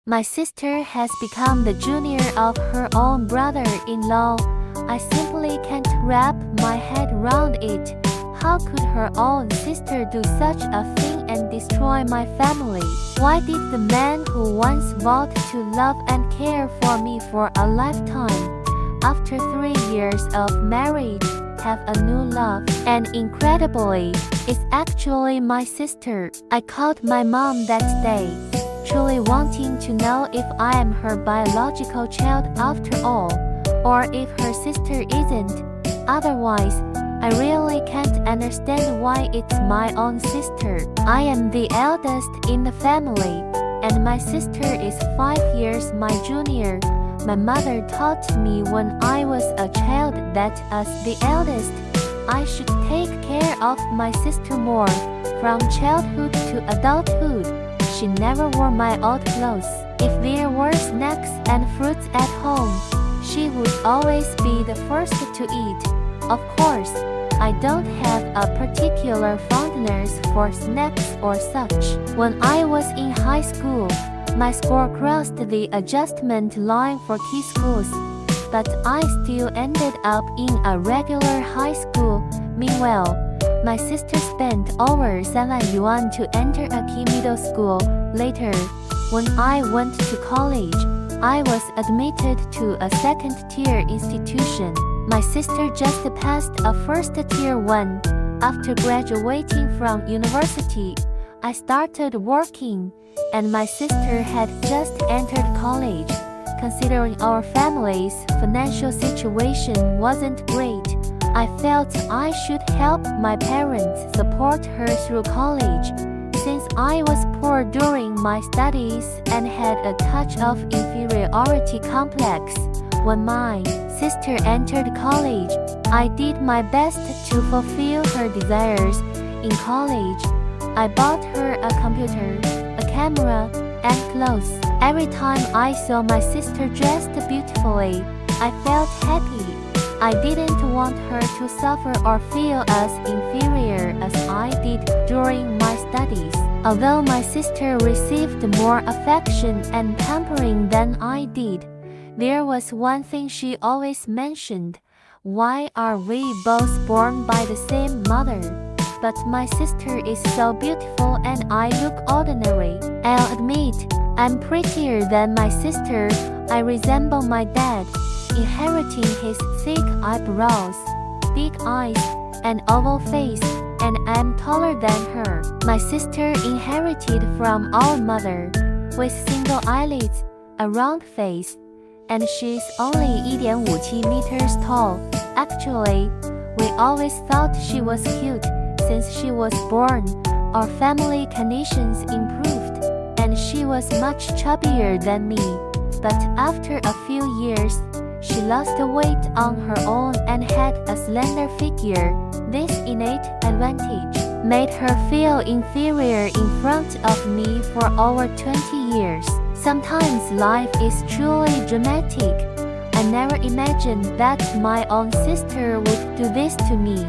My sister has become the junior of her own brother-in-law. I simply can't wrap my head around it. How could her own sister do such a thing and destroy my family? Why did the man who once vowed to love and care for me for a lifetime, after 3 years of marriage, have a new love? And incredibly, it's actually my sister. I called my mom that day, truly wanting to know if I am her biological child after all, or if her sister isn't. Otherwise, I really can't understand why it's my own sister. I am the eldest in the family, and my sister is 5 years my junior. My mother taught me when I was a child that as the eldest, I should take care of my sister more, from childhood to adulthood. She never wore my old clothes. If there were snacks and fruits at home, she would always be the first to eat. Of course, I don't have a particular fondness for snacks or such. When I was in high school, my score crossed the adjustment line for key schools, but I still ended up in a regular high school. Meanwhile, my sister spent over 7 yuan to enter a key middle school. Later, when I went to college, I was admitted to a second-tier institution. My sister just passed a first-tier one. After graduating from university, I started working, and my sister had just entered college. Considering our family's financial situation wasn't great, I felt I should help my parents support her through college. Since I was poor during my studies and had a touch of inferiority complex, when my sister entered college, I did my best to fulfill her desires. In college, I bought her a computer, a camera, and clothes. Every time I saw my sister dressed beautifully, I felt happy. I didn't want her to suffer or feel as inferior as I did during my studies. Although my sister received more affection and pampering than I did, there was one thing she always mentioned: why are we both born by the same mother? But my sister is so beautiful and I look ordinary. I'll admit, I'm prettier than my sister. I resemble my dad, inheriting his thick eyebrows, big eyes, and oval face, and I'm taller than her. My sister inherited from our mother, with single eyelids, a round face, and she's only 1.57 meters tall. Actually, we always thought she was cute. Since she was born, our family conditions improved, and she was much chubbier than me. But after a few years, she lost weight on her own and had a slender figure. This innate advantage made her feel inferior in front of me for over 20 years. Sometimes life is truly dramatic. I never imagined that my own sister would do this to me.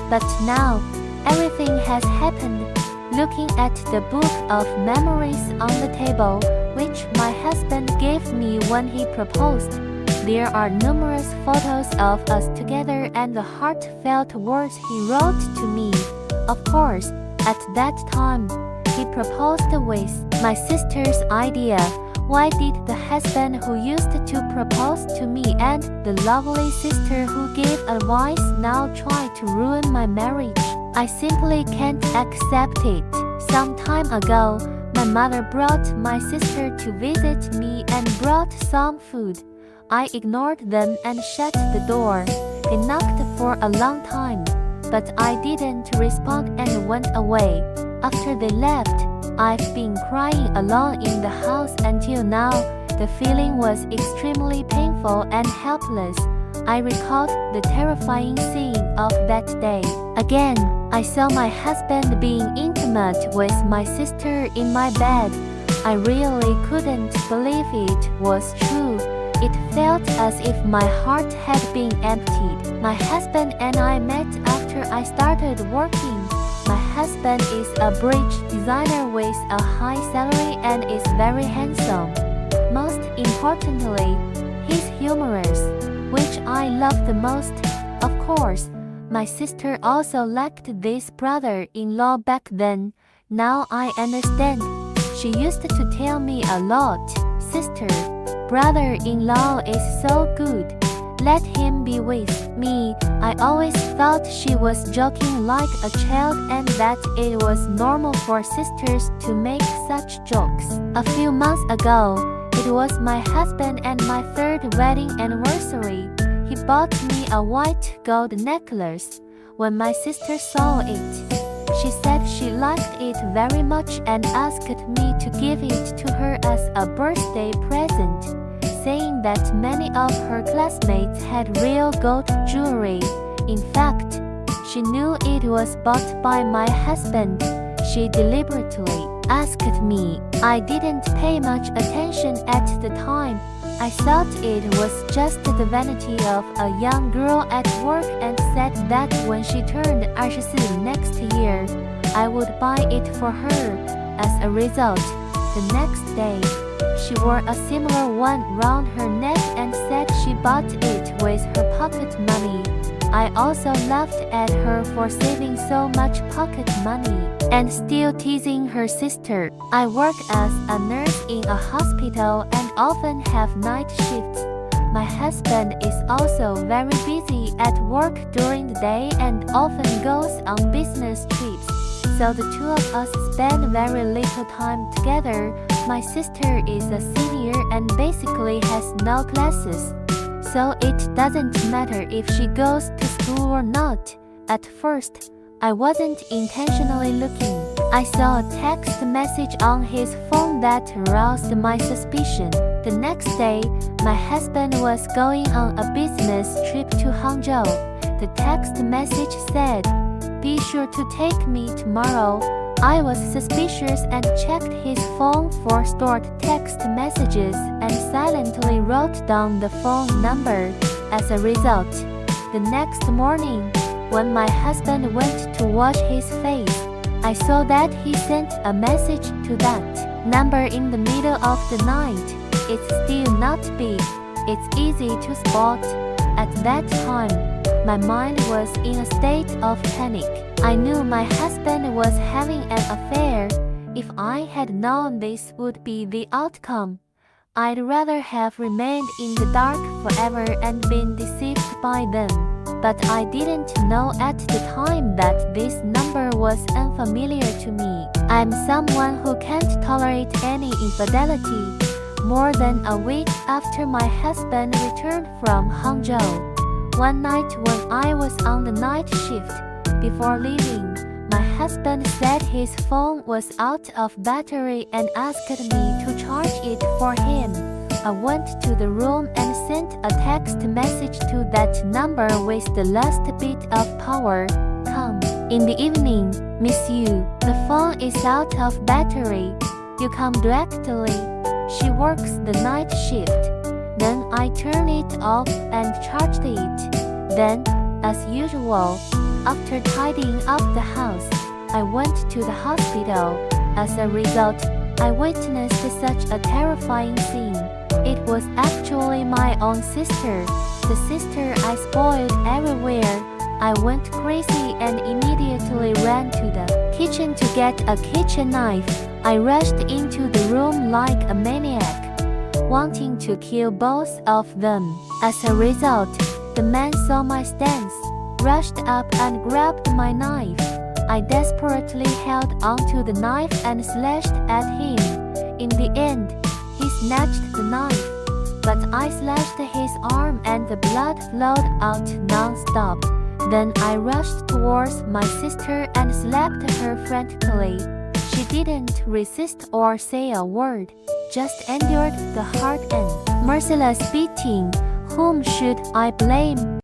But now, everything has happened. Looking at the book of memories on the table, which my husband gave me when he proposed, there are numerous photos of us together and the heartfelt words he wrote to me. Of course, at that time, he proposed with my sister's idea. Why did the husband who used to propose to me and the lovely sister who gave advice now try to ruin my marriage? I simply can't accept it. Some time ago, my mother brought my sister to visit me and brought some food. I ignored them and shut the door. They knocked for a long time, but I didn't respond and went away. After they left, I've been crying alone in the house until now. The feeling was extremely painful and helpless. I recalled the terrifying scene of that day. Again, I saw my husband being intimate with my sister in my bed. I really couldn't believe it was true. It felt as if my heart had been emptied. My husband and I met after I started working. My husband is a bridge designer with a high salary and is very handsome. importantly, he's humorous, which I love the most. Of course, my sister also liked this brother-in-law back then. Now I understand. She used to tell me a lot, "Sister, brother-in-law is so good. Let him be with me." I always thought she was joking like a child and that it was normal for sisters to make such jokes. A few months ago, it was my husband and my third wedding anniversary. He bought me a white gold necklace. When my sister saw it, she said she liked it very much and asked me to give it to her as a birthday present, saying that many of her classmates had real gold jewelry. In fact, she knew it was bought by my husband. She deliberately asked me. I didn't pay much attention at the time. I thought it was just the vanity of a young girl at work and said that when she turned 24 next year, I would buy it for her. As a result, the next day, she wore a similar one round her neck and said she bought it with her pocket money. I also laughed at her for saving so much pocket money and still teasing her sister. I work as a nurse in a hospital and often have night shifts. My husband is also very busy at work during the day and often goes on business trips. So the two of us spend very little time together. My sister is a senior and basically has no classes, so it doesn't matter if she goes to school or not. At first, I wasn't intentionally looking. I saw a text message on his phone that aroused my suspicion. The next day, my husband was going on a business trip to Hangzhou. The text message said, "Be sure to take me tomorrow." I was suspicious and checked his phone for stored text messages and silently wrote down the phone number. As a result, the next morning, when my husband went to wash his face, I saw that he sent a message to that number in the middle of the night. It's still not big. It's easy to spot. At that time, my mind was in a state of panic. I knew my husband was having an affair. If I had known this would be the outcome, I'd rather have remained in the dark forever and been deceived by them. But I didn't know at the time that this number was unfamiliar to me. I'm someone who can't tolerate any infidelity. More than a week after my husband returned from Hangzhou, one night when I was on the night shift, before leaving, my husband said his phone was out of battery and asked me to charge it for him. I went to the room and sent a text message to that number with the last bit of power. "Come in the evening, miss you. The phone is out of battery. You come directly." She works the night shift. Then I turned it off and charged it. Then, as usual, after tidying up the house, I went to the hospital. As a result, I witnessed such a terrifying scene. It was actually my own sister, the sister I spoiled everywhere. I went crazy and immediately ran to the kitchen to get a kitchen knife. I rushed into the room like a maniac, wanting to kill both of them. As a result, the man saw my stance, rushed up and grabbed my knife. I desperately held onto the knife and slashed at him. In the end, he snatched the knife, but I slashed his arm and the blood flowed out non-stop. Then I rushed towards my sister and slapped her frantically. She didn't resist or say a word, just endured the hard and merciless beating. Whom should I blame?